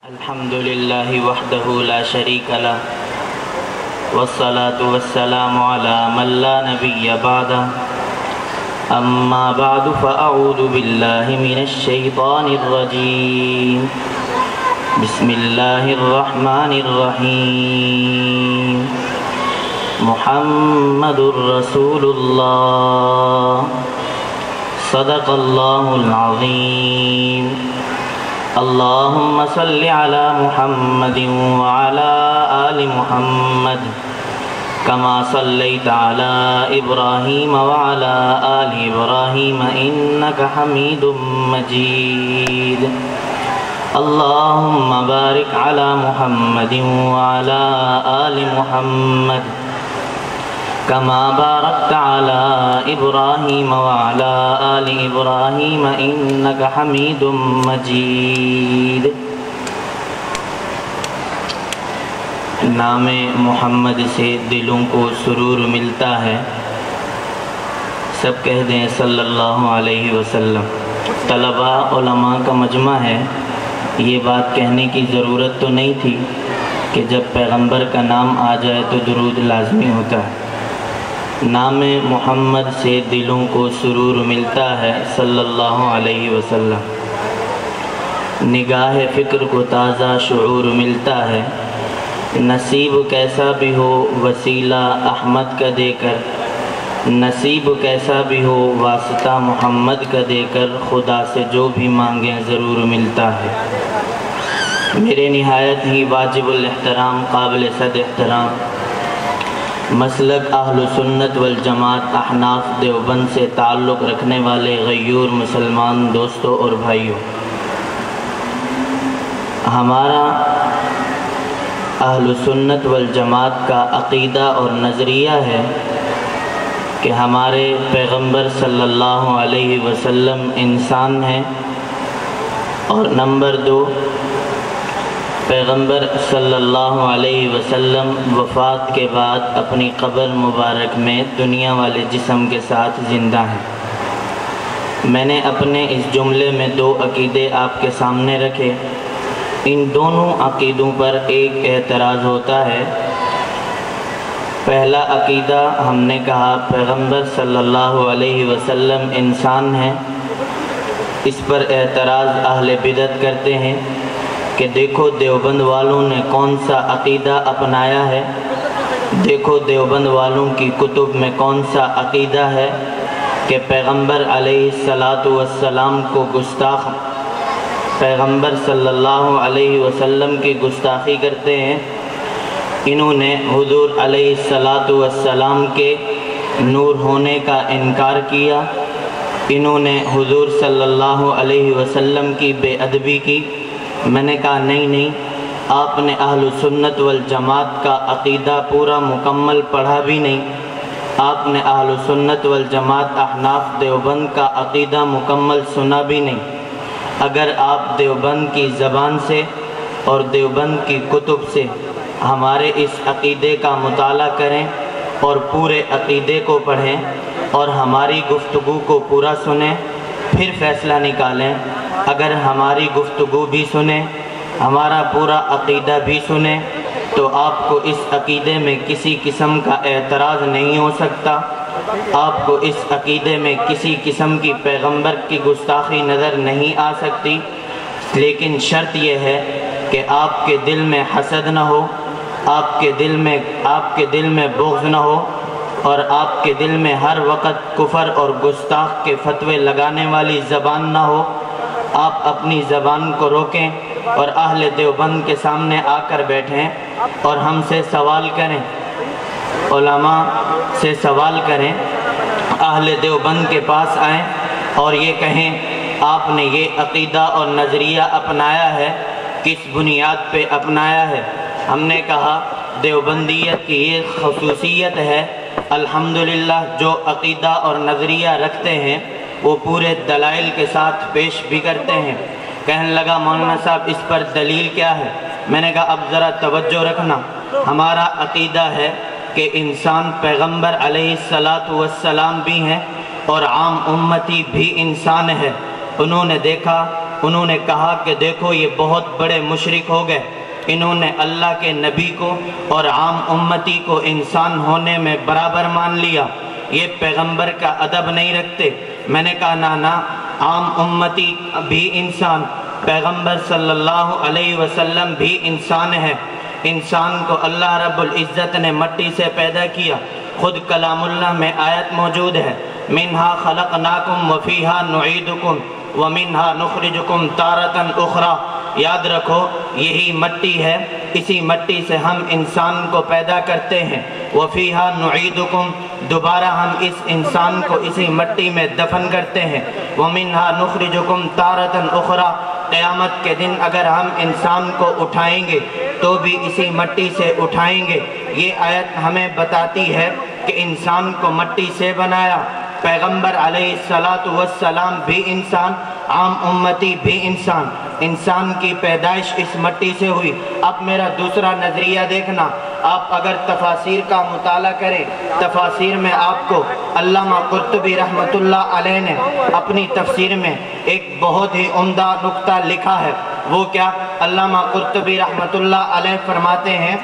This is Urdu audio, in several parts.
الحمد لله وحده لا شريك له والصلاة والسلام على من لا نبي بعده أما بعد فأعوذ بالله من الشيطان الرجيم بسم الله الرحمن الرحيم محمد رسول الله صدق الله العظيم اللهم صل على محمد وعلى آل محمد كما صليت على إبراهيم وعلى آل إبراهيم إنك حميد مجيد اللهم بارك على محمد وعلى آل محمد كما باركت على إبراهيم وعلى آل إبراهيم إنك حميد مجيد۔ نام محمد سے دلوں کو سرور ملتا ہے، سب کہہ دیں صلی اللہ علیہ وسلم۔ طلباء علماء کا مجمع ہے، یہ بات کہنے کی ضرورت تو نہیں تھی کہ جب پیغمبر کا نام آ جائے تو درود لازمی ہوتا ہے۔ نام محمد سے دلوں کو سرور ملتا ہے صلی اللہ علیہ وسلم، نگاہ فکر کو تازہ شعور ملتا ہے، نصیب کیسا بھی ہو وسیلہ احمد کا دے کر، نصیب کیسا بھی ہو واسطہ محمد کا دے کر، خدا سے جو بھی مانگیں ضرور ملتا ہے۔ میرے نہایت ہی واجب الاحترام قابل صد احترام مسلک اہل سنت والجماعت احناف دیوبند سے تعلق رکھنے والے غیور مسلمان دوستوں اور بھائیوں، ہمارا اہل سنت والجماعت کا عقیدہ اور نظریہ ہے کہ ہمارے پیغمبر صلی اللہ علیہ وسلم انسان ہیں، اور نمبر 2، پیغمبر صلی اللہ علیہ وسلم وفات کے بعد اپنی قبر مبارک میں دنیا والے جسم کے ساتھ زندہ ہیں۔ میں نے اپنے اس جملے میں 2 عقیدے آپ کے سامنے رکھے، ان دونوں عقیدوں پر ایک اعتراض ہوتا ہے۔ پہلا عقیدہ ہم نے کہا پیغمبر صلی اللہ علیہ وسلم انسان ہیں، اس پر اعتراض اہل بدعت کرتے ہیں کہ دیکھو دیوبند والوں نے کون سا عقیدہ اپنایا ہے، دیکھو دیوبند والوں کی کتب میں کون سا عقیدہ ہے کہ پیغمبر علیہ السلام کو گستاخ، پیغمبر صلی اللہ علیہ وسلم کی گستاخی کرتے ہیں۔ انہوں نے حضور علیہ السلام کے نور ہونے کا انکار کیا، انہوں نے حضور صلی اللہ علیہ وسلم کی بے ادبی کی۔ میں نے کہا نہیں، آپ نے اہل سنت والجماعت کا عقیدہ پورا مکمل پڑھا بھی نہیں، آپ نے اہل سنت والجماعت احناف دیوبند کا عقیدہ مکمل سنا بھی نہیں۔ اگر آپ دیوبند کی زبان سے اور دیوبند کی کتب سے ہمارے اس عقیدے کا مطالعہ کریں اور پورے عقیدے کو پڑھیں اور ہماری گفتگو کو پورا سنیں، پھر فیصلہ نکالیں۔ اگر ہماری گفتگو بھی سنیں، ہمارا پورا عقیدہ بھی سنیں، تو آپ کو اس عقیدے میں کسی قسم کا اعتراض نہیں ہو سکتا، آپ کو اس عقیدے میں کسی قسم کی پیغمبر کی گستاخی نظر نہیں آ سکتی، لیکن شرط یہ ہے کہ آپ کے دل میں حسد نہ ہو، آپ کے دل میں بغض نہ ہو، اور آپ کے دل میں ہر وقت کفر اور گستاخ کے فتوے لگانے والی زبان نہ ہو۔ آپ اپنی زبان کو روکیں اور اہل دیوبند کے سامنے آ کر بیٹھیں اور ہم سے سوال کریں، علماء سے سوال کریں، اہل دیوبند کے پاس آئیں اور یہ کہیں آپ نے یہ عقیدہ اور نظریہ اپنایا ہے، کس بنیاد پہ اپنایا ہے؟ ہم نے کہا دیوبندیت کی یہ خصوصیت ہے، الحمدللہ جو عقیدہ اور نظریہ رکھتے ہیں وہ پورے دلائل کے ساتھ پیش بھی کرتے ہیں۔ کہنے لگا مولانا صاحب اس پر دلیل کیا ہے؟ میں نے کہا اب ذرا توجہ رکھنا، ہمارا عقیدہ ہے کہ انسان پیغمبر علیہ السلام بھی ہیں اور عام امتی بھی انسان ہے۔ انہوں نے دیکھا انہوں نے کہا کہ دیکھو یہ بہت بڑے مشرک ہو گئے، انہوں نے اللہ کے نبی کو اور عام امتی کو انسان ہونے میں برابر مان لیا، یہ پیغمبر کا ادب نہیں رکھتے۔ میں نے کہا نا، عام امتی بھی انسان، پیغمبر صلی اللہ علیہ وسلم بھی انسان ہے۔ انسان کو اللہ رب العزت نے مٹی سے پیدا کیا، خود کلام اللہ میں آیت موجود ہے، منہا خلقناکم وفیہا نعیدکم ومنہا نخرجکم تارۃ اخری۔ یاد رکھو یہی مٹی ہے، اسی مٹی سے ہم انسان کو پیدا کرتے ہیں، وفیہا نعیدکم، دوبارہ ہم اس انسان کو اسی مٹی میں دفن کرتے ہیں، ومنہا نخرجکم تارۃ اخری، قیامت کے دن اگر ہم انسان کو اٹھائیں گے تو بھی اسی مٹی سے اٹھائیں گے۔ یہ آیت ہمیں بتاتی ہے کہ انسان کو مٹی سے بنایا، پیغمبر علیہ السلام بھی انسان، عام امتی بھی انسان، انسان کی پیدائش اس مٹی سے ہوئی۔ اب میرا دوسرا نظریہ دیکھنا، آپ اگر تفاسیر کا مطالعہ کریں، تفاسیر میں آپ کو علامہ قرطبی رحمۃ اللہ علیہ نے اپنی تفسیر میں ایک بہت ہی عمدہ نقطہ لکھا ہے۔ وہ کیا؟ علامہ قرطبی رحمۃ اللہ علیہ فرماتے ہیں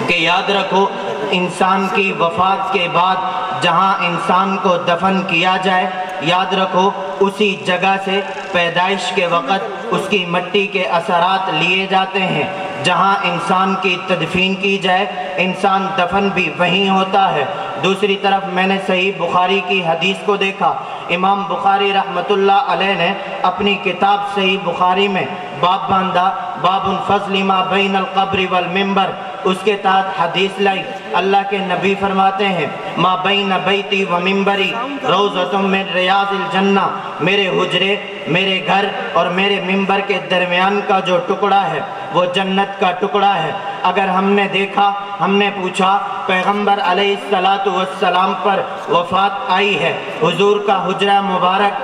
کہ یاد رکھو انسان کی وفات کے بعد جہاں انسان کو دفن کیا جائے، یاد رکھو اسی جگہ سے پیدائش کے وقت اس کی مٹی کے اثرات لیے جاتے ہیں، جہاں انسان کی تدفین کی جائے انسان دفن بھی وہیں ہوتا ہے۔ دوسری طرف میں نے صحیح بخاری کی حدیث کو دیکھا، امام بخاری رحمۃ اللہ علیہ نے اپنی کتاب صحیح بخاری میں باب باندھا، باب الفضل ما بین القبر والمنبر، اس کے تحت حدیث لائی، اللہ کے نبی فرماتے ہیں ما بین بیتی و منبری روضۃ من ریاض الجنہ، میرے حجرے، میرے گھر اور میرے منبر کے درمیان کا جو ٹکڑا ہے وہ جنت کا ٹکڑا ہے۔ اگر ہم نے دیکھا، ہم نے پوچھا پیغمبر علیہ السلام پر وفات آئی ہے، حضور کا حجرہ مبارک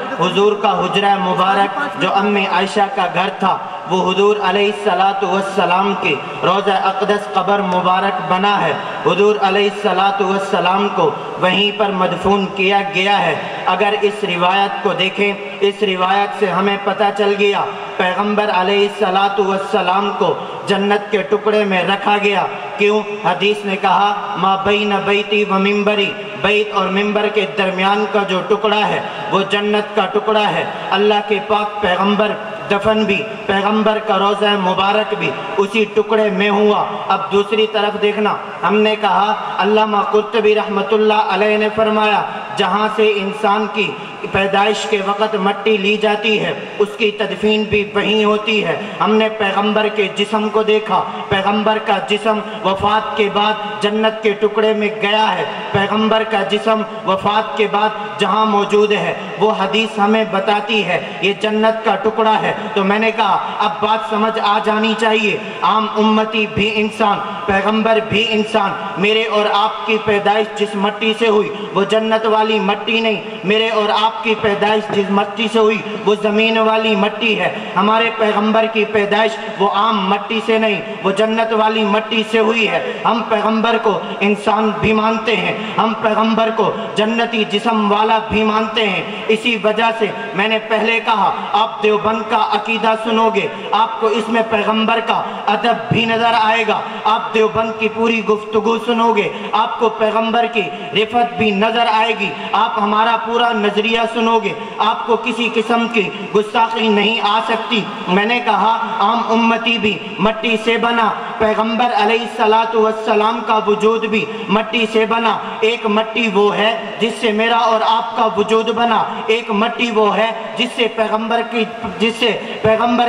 جو امی عائشہ کا گھر تھا وہ حضور علیہ السلام کی روضہ اقدس قبر مبارک بنا ہے، حضور علیہ السلام کو وہیں پر مدفون کیا گیا ہے۔ اگر اس روایت کو دیکھیں، اس روایت سے ہمیں پتہ چل گیا پیغمبر علیہ السلام کو جنت کے ٹکڑے میں رکھا گیا۔ کیوں؟ حدیث نے کہا ما بین بیتی و منبری، بیت اور منبر کے درمیان کا جو ٹکڑا ہے وہ جنت کا ٹکڑا ہے۔ اللہ کے پاک پیغمبر دفن بھی، پیغمبر کا روضہ مبارک بھی اسی ٹکڑے میں ہوا۔ اب دوسری طرف دیکھنا، ہم نے کہا علامہ قرطبی رحمۃ اللہ علیہ نے فرمایا جہاں سے انسان کی پیدائش کے وقت مٹی لی جاتی ہے اس کی تدفین بھی وہیں ہوتی ہے۔ ہم نے پیغمبر کے جسم کو دیکھا، پیغمبر کا جسم وفات کے بعد جنت کے ٹکڑے میں گیا ہے، پیغمبر کا جسم وفات کے بعد جہاں موجود ہے وہ حدیث ہمیں بتاتی ہے یہ جنت کا ٹکڑا ہے۔ تو میں نے کہا اب بات سمجھ آ جانی چاہیے، عام امتی بھی انسان، پیغمبر بھی انسان، میرے اور آپ کی پیدائش جس مٹی سے ہوئی وہ جنت والی مٹی نہیں، میرے اور آپ کی پیدائش جس مٹی سے ہوئی وہ زمین والی مٹی ہے۔ ہمارے پیغمبر کی پیدائش وہ عام مٹی سے نہیں، وہ جنت والی مٹی سے ہوئی ہے۔ ہم پیغمبر کو انسان بھی مانتے ہیں، ہم پیغمبر کو جنتی جسم والا بھی مانتے ہیں۔ اسی وجہ سے میں نے پہلے کہا آپ دیوبند کا عقیدہ سنو گے آپ کو اس میں پیغمبر کا ادب بھی نظر آئے گا، آپ دیوبند کی پوری گفتگو سنو گے آپ کو پیغمبر کی رفعت بھی نظر آئے گی، آپ ہمارا پورا نظریہ سنو گے آپ کو کسی قسم کی گستاخی نہیں آ سکتی۔ میں نے کہا عام امتی بھی مٹی سے بنا، پیغمبر علیہ السلام کا وجود بھی مٹی سے بنا۔ ایک مٹی وہ ہے جس سے میرا اور آپ کا وجود بنا، ایک مٹی وہ ہے جس سے پیغمبر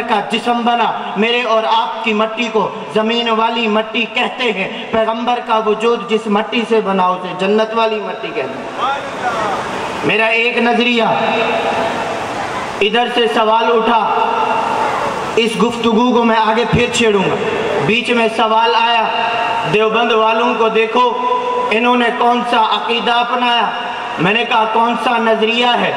کا جسم بنا۔ میرے اور آپ کی مٹی کو زمین والی مٹی کہتے ہیں، پیغمبر کا وجود جس مٹی سے بنا اسے جنت والی مٹی کہتے ہیں۔ میرا ایک نظریہ، ادھر سے سوال اٹھا، اس گفتگو کو میں آگے پھر چھیڑوں گا، بیچ میں سوال آیا دیوبند والوں کو دیکھو انہوں نے کون سا عقیدہ اپنایا۔ میں نے کہا کون سا نظریہ ہے،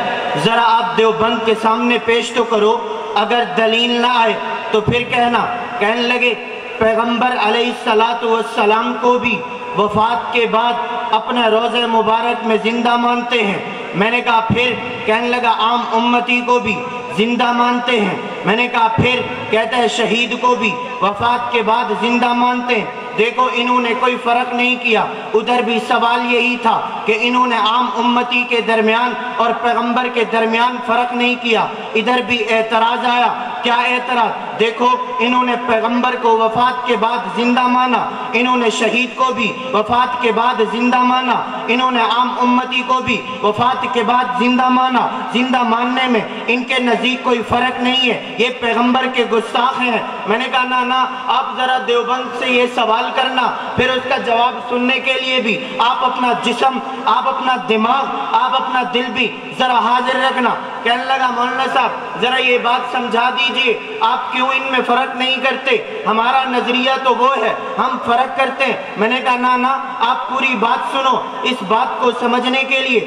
ذرا آپ دیوبند کے سامنے پیش تو کرو، اگر دلیل نہ آئے تو پھر کہنے لگے پیغمبر علیہ السلام کو بھی وفات کے بعد اپنے روضہ مبارک میں زندہ مانتے ہیں۔ میں نے کہا پھر کہنے لگا عام امتی کو بھی زندہ مانتے ہیں۔ میں نے کہا پھر کہتا ہے شہید کو بھی وفات کے بعد زندہ مانتے ہیں۔ دیکھو انہوں نے کوئی فرق نہیں کیا، ادھر بھی سوال یہی تھا کہ انہوں نے عام امتی کے درمیان اور پیغمبر کے درمیان فرق نہیں کیا، ادھر بھی اعتراض آیا۔ کیا اعتراض؟ دیکھو انہوں نے پیغمبر کو وفات کے بعد زندہ مانا، انہوں نے شہید کو بھی وفات کے بعد زندہ مانا، انہوں نے عام امتی کو بھی وفات کے بعد زندہ مانا۔ زندہ ماننے میں ان کے نزدیک کوئی فرق نہیں ہے، یہ پیغمبر کے گستاخ ہیں۔ میں نے کہا نا آپ ذرا دیوبند سے یہ سوال کرنا، پھر اس کا جواب سننے کے لیے بھی آپ اپنا جسم، آپ اپنا دماغ، آپ اپنا دل بھی ذرا حاضر رکھنا۔ کہنے لگا مولانا صاحب ذرا یہ بات سمجھا دیجئے، آپ کیوں ان میں فرق نہیں کرتے؟ ہمارا نظریہ تو وہ ہے، ہم فرق کرتے ہیں۔ میں نے کہا نا آپ پوری بات سنو، اس بات کو سمجھنے کے لیے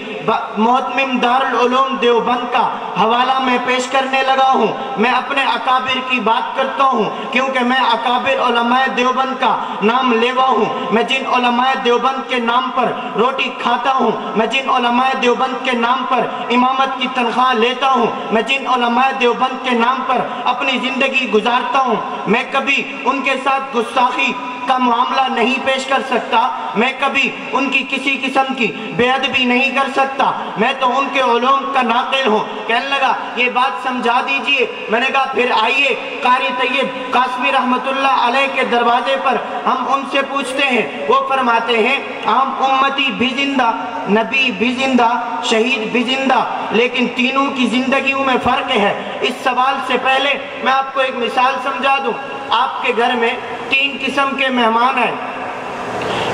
محتمم دارالعلوم دیوبند کا حوالہ میں پیش کرنے لگا ہوں۔ میں اپنے اکابر کی بات کرتا ہوں کیونکہ میں اکابر علماء دیوبند کا نام لیوا ہوں، میں جن علماء دیوبند کے نام پر روٹی کھاتا ہوں، میں جن علماء دیوبند کے نام پر امامت کی تنخواہ لیتا ہوں، میں جن علماء دیوبند کے نام پر اپنی زندگی گزارتا ہوں، میں کبھی ان کے ساتھ گستاخی کا معاملہ نہیں پیش کر سکتا، میں کبھی ان کی کسی قسم کی بے ادبی نہیں کر سکتا، میں تو ان کے علوم کا ناقل ہوں۔ کہنے لگا یہ بات سمجھا دیجئے۔ میں نے کہا پھر آئیے قاری طیب قاسمی رحمت اللہ علیہ کے دروازے پر ہم ان سے پوچھتے ہیں۔ وہ فرماتے ہیں عام امتی بھی زندہ، نبی بھی زندہ، شہید بھی زندہ، لیکن تینوں کی زندگیوں میں فرق ہے۔ اس سوال سے پہلے میں آپ کو ایک مثال سمجھا دوں۔ آپ کے گھر میں 3 قسم کے مہمان آئے۔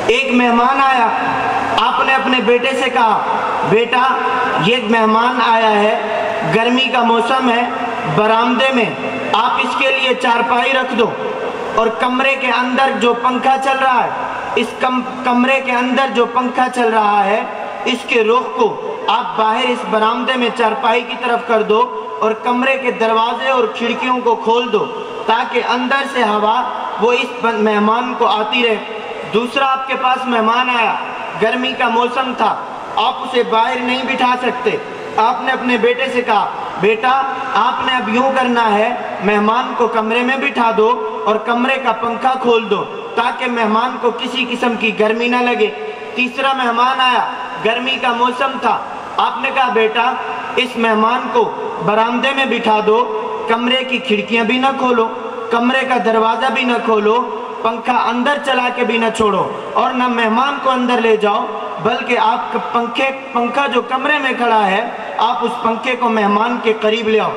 ایک مہمان آیا، آپ نے اپنے بیٹے سے کہا بیٹا یہ مہمان آیا ہے، گرمی کا موسم ہے، برآمدے میں آپ اس کے لیے چارپائی رکھ دو، اور کمرے کے اندر جو پنکھا چل رہا ہے، اس کمرے کے اندر جو پنکھا چل رہا ہے اس کے رخ کو آپ باہر اس برآمدے میں چارپائی کی طرف کر دو، اور کمرے کے دروازے اور کھڑکیوں کو کھول دو تاکہ اندر سے ہوا وہ اس مہمان کو آتی رہے۔ دوسرا آپ کے پاس مہمان آیا، گرمی کا موسم تھا، آپ اسے باہر نہیں بٹھا سکتے، آپ نے اپنے بیٹے سے کہا بیٹا آپ نے اب یوں کرنا ہے، مہمان کو کمرے میں بٹھا دو اور کمرے کا پنکھا کھول دو تاکہ مہمان کو کسی قسم کی گرمی نہ لگے۔ تیسرا مہمان آیا، گرمی کا موسم تھا، آپ نے کہا بیٹا اس مہمان کو برآمدے میں بٹھا دو، کمرے کی کھڑکیاں بھی نہ کھولو، کمرے کا دروازہ بھی نہ کھولو، پنکھا اندر چلا کے بھی نہ چھوڑو، اور نہ مہمان کو اندر لے جاؤ، بلکہ آپ کا پنکھا جو کمرے میں کھڑا ہے آپ اس پنکھے کو مہمان کے قریب لے آؤ۔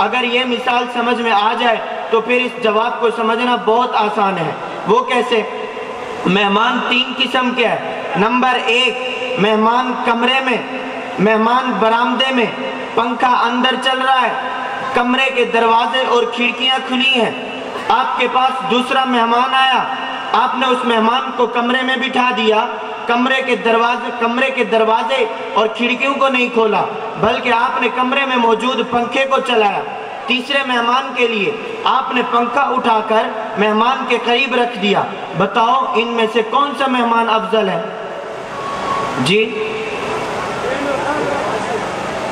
اگر یہ مثال سمجھ میں آ جائے تو پھر اس جواب کو سمجھنا بہت آسان ہے۔ وہ کیسے؟ مہمان 3 قسم کے ہیں۔ نمبر 1 مہمان کمرے میں، مہمان برآمدے میں، پنکھا اندر چل رہا ہے، کمرے کے دروازے اور کھڑکیاں کھلی ہیں۔ آپ کے پاس دوسرا مہمان آیا، آپ نے اس مہمان کو کمرے میں بٹھا دیا، کمرے کے دروازے اور کھڑکیوں کو نہیں کھولا، بلکہ آپ نے کمرے میں موجود پنکھے کو چلایا۔ تیسرے مہمان کے لیے آپ نے پنکھا اٹھا کر مہمان کے قریب رکھ دیا۔ بتاؤ ان میں سے کون سا مہمان افضل ہے؟ جی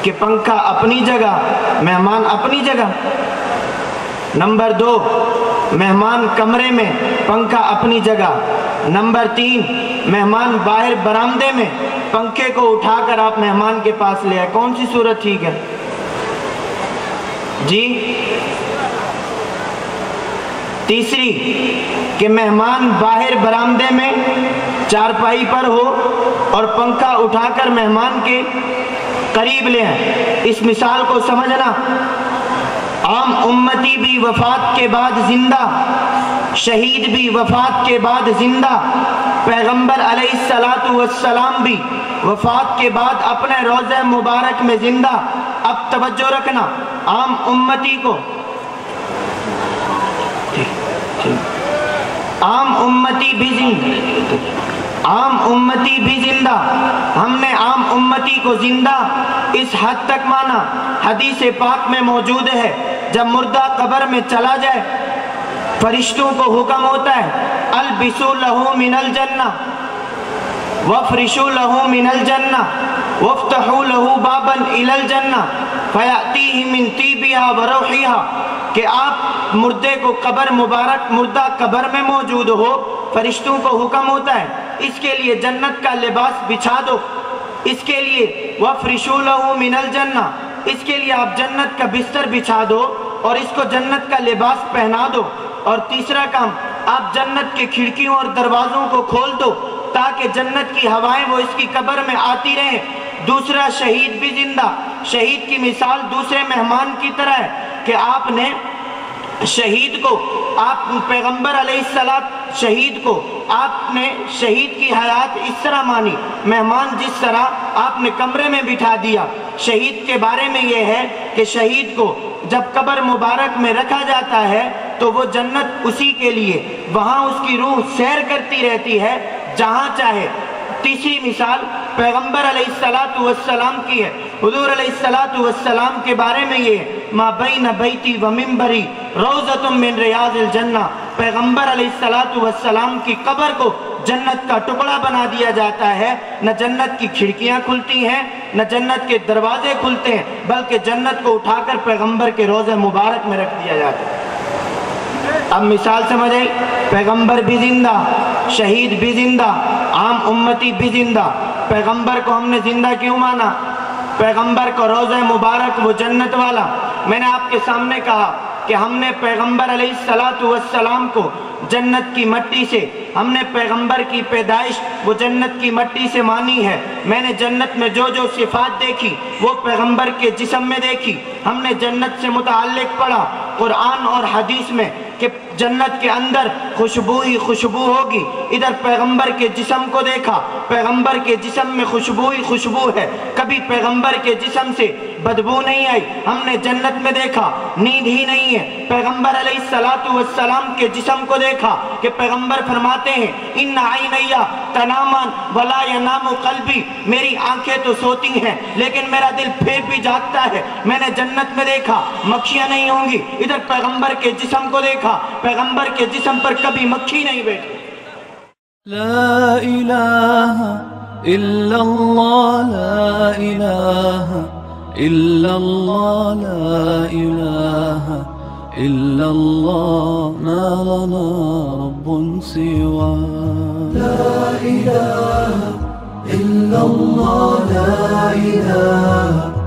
کہ پنکھا اپنی جگہ، مہمان اپنی جگہ۔ نمبر 2 مہمان کمرے میں، پنکھا اپنی جگہ۔ نمبر 3 مہمان باہر برآمدے میں، پنکھے کو اٹھا کر آپ مہمان کے پاس لے آئے۔ کون سی صورت ٹھیک ہے؟ جی تیسری کہ مہمان باہر برآمدے میں چارپائی پر ہو اور پنکھا اٹھا کر مہمان کے قریب لے آئیں۔ اس مثال کو سمجھنا، عام امتی بھی وفات کے بعد زندہ، شہید بھی وفات کے بعد زندہ، پیغمبر علیہ السلام بھی وفات کے بعد اپنے روضہ مبارک میں زندہ۔ اب توجہ رکھنا، عام امتی کو، عام امتی بھی زندہ، عام امتی بھی زندہ۔ ہم نے عام امتی کو زندہ اس حد تک مانا، حدیث پاک میں موجود ہے جب مردہ قبر میں چلا جائے فرشتوں کو حکم ہوتا ہے البسوا لہ من الجنہ وافرشوا لہ من الجنہ وافتحوا لہ بابا الی الجنہ فیأتیہ من طیبہا وروحہا کہ آپ مردے کو قبر مبارک مردہ قبر میں موجود ہو، فرشتوں کو حکم ہوتا ہے اس کے لیے جنت کا لباس بچھا دو، اس کے لیے وَفْرِشُوا لَهُ مِنَ الْجَنَّةِ، اس کے لیے آپ جنت کا بستر بچھا دو اور اس کو جنت کا لباس پہنا دو۔ اور تیسرا کام، آپ جنت کے کھڑکیوں اور دروازوں کو کھول دو تاکہ جنت کی ہوائیں وہ اس کی قبر میں آتی رہیں۔ دوسرا، شہید بھی زندہ، شہید کی مثال دوسرے مہمان کی طرح ہے کہ آپ نے شہید کو، آپ پیغمبر علیہ السلام شہید کو، آپ نے شہید کی حیات اس طرح مانی، مہمان جس طرح آپ نے کمرے میں بٹھا دیا۔ شہید کے بارے میں یہ ہے کہ شہید کو جب قبر مبارک میں رکھا جاتا ہے تو وہ جنت اسی کے لیے، وہاں اس کی روح سیر کرتی رہتی ہے جہاں چاہے۔ تیسری مثال پیغمبر علیہ السلام کی ہے، حضور علیہ السلام کے بارے میں یہ ہے، ما بین بیتی و منبری روضۃ من ریاض الجنہ، پیغمبر علیہ السلام کی قبر کو جنت کا ٹکڑا بنا دیا جاتا ہے، نہ جنت کی کھڑکیاں کھلتی ہیں نہ جنت کے دروازے کھلتے ہیں، بلکہ جنت کو اٹھا کر پیغمبر کے روضہ مبارک میں رکھ دیا جاتا ہے۔ اب مثال سمجھ آئی، پیغمبر بھی زندہ، شہید بھی زندہ، عام امتی بھی زندہ۔ پیغمبر کو ہم نے زندہ کیوں مانا؟ پیغمبر کو روضہ مبارک وہ جنت والا۔ میں نے آپ کے سامنے کہا کہ ہم نے پیغمبر علیہ السلام کو جنت کی مٹی سے، ہم نے پیغمبر کی پیدائش وہ جنت کی مٹی سے مانی ہے۔ میں نے جنت میں جو جو صفات دیکھی وہ پیغمبر کے جسم میں دیکھی۔ ہم نے جنت سے متعلق پڑھا قرآن اور حدیث میں کہ جنت کے اندر خوشبو ہی خوشبو ہوگی۔ ادھر پیغمبر کے جسم کو دیکھا، پیغمبر کے جسم میں خوشبو ہی خوشبو ہے، کبھی پیغمبر کے جسم سے بدبو نہیں آئی۔ ہم نے جنت میں دیکھا نیند ہی نہیں ہے، پیغمبر علیہ السلام کے جسم کو دیکھا کہ پیغمبر فرماتے ہیں ان عینیا تنامان ولا ینام قلبی، میری آنکھیں تو سوتی ہیں لیکن میرا دل پھر بھی جاگتا ہے۔ میں نے جنت میں دیکھا مکھیاں نہیں ہوں گی، ادھر پیغمبر کے جسم کو دیکھا، پیغمبر کے جسم پر کبھی مکھی نہیں بیٹھی۔ لا الہ الا اللہ، لا الہ الا اللہ، لا الہ الا اللہ، ما لنا رب سوا۔ لا الہ الا اللہ، لا الہ